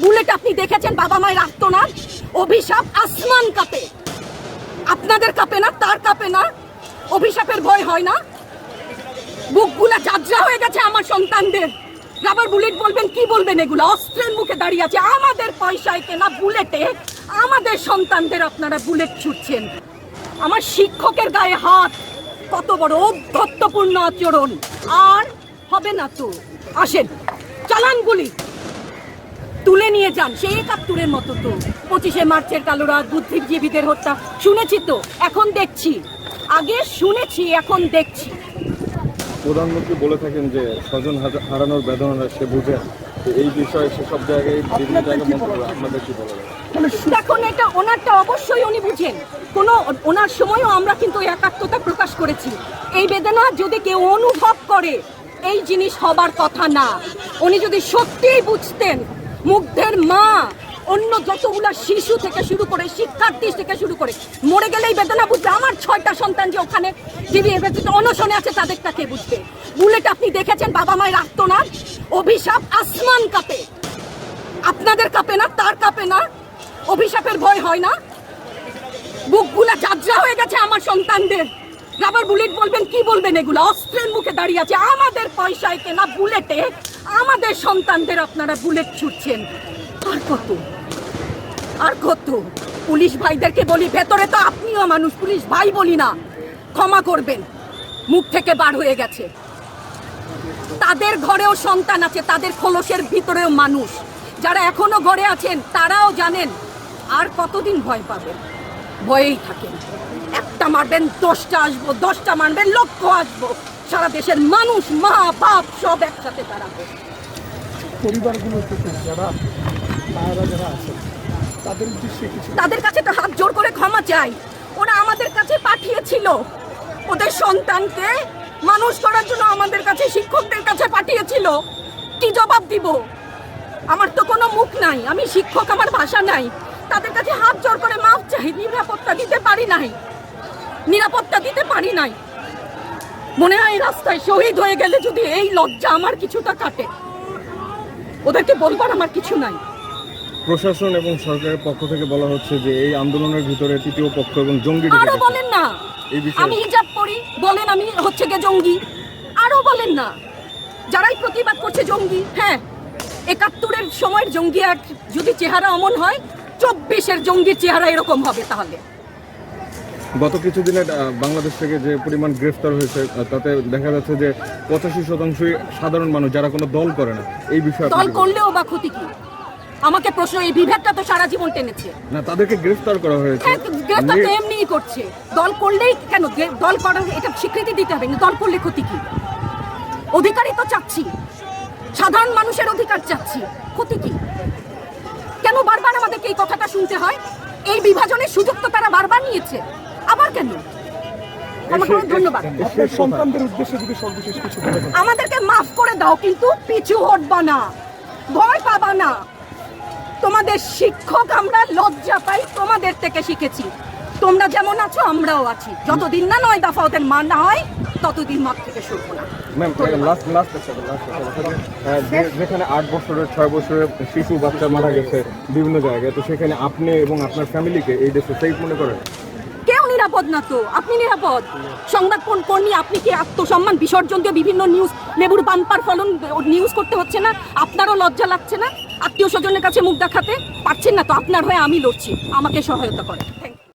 Bullet আপনি দেখেছেন বাবা মায়ের আর্তনাদ, অভিশাপ আসমান কাঁপে। আপনাদের কাঁপে না, তার কাঁপে না? অভিশাপের ভয় হয় না? বুকগুলা যাত্রা হয়ে গেছে আমার সন্তানদের। রাবার বুলেট বলবেন, কি বলবেন? এগুলো অস্ত্রের মুখে দাঁড়িয়ে আছে, আমাদের পয়সায় কেনা বুলেটে আমাদের সন্তানদের আপনারা বুলেট ছুটছেন। আমার শিক্ষকের গায়ে হাত, কত বড় অধ্যত্বপূর্ণ আচরণ! আর হবে না তো। আসেন, চালান গুলি, তুলে নিয়ে যান সেই ৭১-এর মতো। তো ২৫শে মার্চের কালো রাত, বুদ্ধিজীবীদের হত্যা শুনেছি, তো এখন দেখছি। আগে শুনেছি, এখন দেখছি। প্রধানমন্ত্রী বলে থাকেন যে স্বজন হারানোর বেদনা সে বুঝে, এই বিষয়ে সেসব জায়গায় বিভিন্ন জায়গায় মন্তব্য, আপনাদের কি বলা যায়? দেখুন, এটা ওনারটা অবশ্যই উনি বুঝেন। কোনো ওনার সময়ও আমরা কিন্তু একাত্মতা প্রকাশ করেছি। এই বেদনা যদি কেউ অনুভব করে, এই জিনিস হবার কথা না। উনি যদি সত্যিই বুঝতেন, মুগ্ধের মা, অন্য যতগুলা শিশু থেকে শুরু করে, শিক্ষার্থী থেকে শুরু করে মরে গেলেই বেদনা বুঝবে। আমার ৬টা সন্তান যে ওখানে অনশনে আছে, তাদেরটা কে বুঝবে? বুলেট আপনি দেখেছেন বাবা মায়ের আর্তনাদ, অভিশাপ আসমান কাঁপে। আপনাদের কাঁপে না, তার কাঁপে না? অভিশাপের ভয় হয় না? বুকগুলা যাত্রা হয়ে গেছে আমার সন্তানদের। রাবার বুলেট বলবেন, কি বলবেন? এগুলো অস্ত্রের মুখে দাঁড়িয়ে আছে, আমাদের পয়সায় কেনা বুলেটে আমাদের সন্তানদের আপনারা বুলেট ছুটছেন। আর কত, আর কত? পুলিশ ভাইদেরকে বলি, ভেতরে তো আপনিও মানুষ, পুলিশ ভাই বলি না, ক্ষমা করবেন, মুখ থেকে বার হয়ে গেছে। তাদের ঘরেও সন্তান আছে, তাদের খোলসের ভিতরেও মানুষ। যারা এখনো ঘরে আছেন তারাও জানেন আর কতদিন ভয় পাবেন। ভয়েই থাকেন। একটা মারবেন 10টা আসবো, 10টা মারবেন লক্ষ আসবো। সারা দেশের মানুষ, মা বাপ সব একসাথে দাঁড়াবো। পরিবারগুলো থেকে যারা মায়েরা যারা আছেন তাদের উদ্দেশ্যে কিছু, তাদের কাছে তো হাত জোর করে ক্ষমা চাই। ওরা আমাদের কাছে পাঠিয়েছিল ওদের সন্তানকে মানুষ করার জন্য, আমাদের কাছে, শিক্ষকদের কাছে পাঠিয়েছিল। কি জবাব দিব? আমার তো কোনো মুখ নাই, আমি শিক্ষক, আমার ভাষা নাই। তাদের কাছে হাত জোর করে মাফ চাই। নিরাপত্তা দিতে পারি নাই, নিরাপত্তা দিতে পারি নাই। মনে হয় রাস্তায় শহীদ হয়ে গেলে যদি এই লজ্জা আমার কিছুটা কাটে, ওদেরকে বলবার আমার কিছু নাই। প্রশাসন এবং সরকারের পক্ষ থেকে বলা হচ্ছে যে এই আন্দোলনের ভিতরে তৃতীয় পক্ষ এবং জঙ্গি আরো বলেন না, এই বিষয়ে আমি হিজাব পরি, বলেন আমি হচ্ছে গে জঙ্গি। আরো বলেন না, যারাই প্রতিবাদ করছে জঙ্গি। হ্যাঁ, ৭১-এর সময়ের জঙ্গি এক যদি চেহারা অমন হয়, ২৪-এর জঙ্গির চেহারা এরকম হবে। তাহলে গত কিছুদিনে বাংলাদেশ থেকে যে পরিমাণ গ্রেফতার হয়েছে, তাতে দেখা যাচ্ছে যে ৮৫% সাধারণ মানুষ, যারা কোনো দল করে না। এই বিষয়ে দল করলেও বা ক্ষতি কি? আমাকে প্রশ্ন, এই বিভেদটা তো সারা জীবন টেনেছে। না, তাদেরকে গ্রেফতার করা হয়েছে। হ্যাঁ, গ্রেফতার তো এমনিই করছে। দল করলেই কেন? দল করার এটা স্বীকৃতি দিতে হবে। দল করলে ক্ষতি কি? অধিকারই তো চাচ্ছি, সাধারণ মানুষের অধিকার চাচ্ছি, ক্ষতি কি? কেন বারবার আমাদেরকে এই কথাটা শুনতে হয়? এই বিভাজনের সুযোগ তো তারা বারবার নিয়েছে, আবার কেন? আমাকে ধন্যবাদ। আপনার সন্তানদের উদ্দেশ্যে যদি সর্বশেষ কিছু বলে দেন। আমাদেরকে মাফ করে দাও, কিন্তু পিছু হটবা না, ভয় পাবা না। তোমাদের শিক্ষক আমরা, লজ্জা পাই, তোমাদের থেকে শিখেছি। তোমরা যেমন আছো আমরাও আছি। যতদিন না ৯ দফা ওদের মানা হয়, ততদিন মাঠ থেকে সরবো না। ম্যাম, যেখানে ৮ বছরের 6 বছরের শিশু বাচ্চা মারা গেছে বিভিন্ন জায়গায়, তো সেখানে আপনি এবং আপনার ফ্যামিলিকে এই দেশে সেফ মনে করেন? কেউ নিরাপদ না তো। আপনি নিরাপদ? সংবাদ কর্মী আপনি কি আত্মসম্মান বিসর্জন দিয়ে বিভিন্ন নিউজ, লেবুর বাম্পার ফলন নিউজ করতে হচ্ছে না? আপনারও লজ্জা লাগছে না? আত্মীয় স্বজনের কাছে মুখ দেখাতে পারছেন না তো? আপনার হয়ে আমি লড়ছি, আমাকে সহায়তা করেন।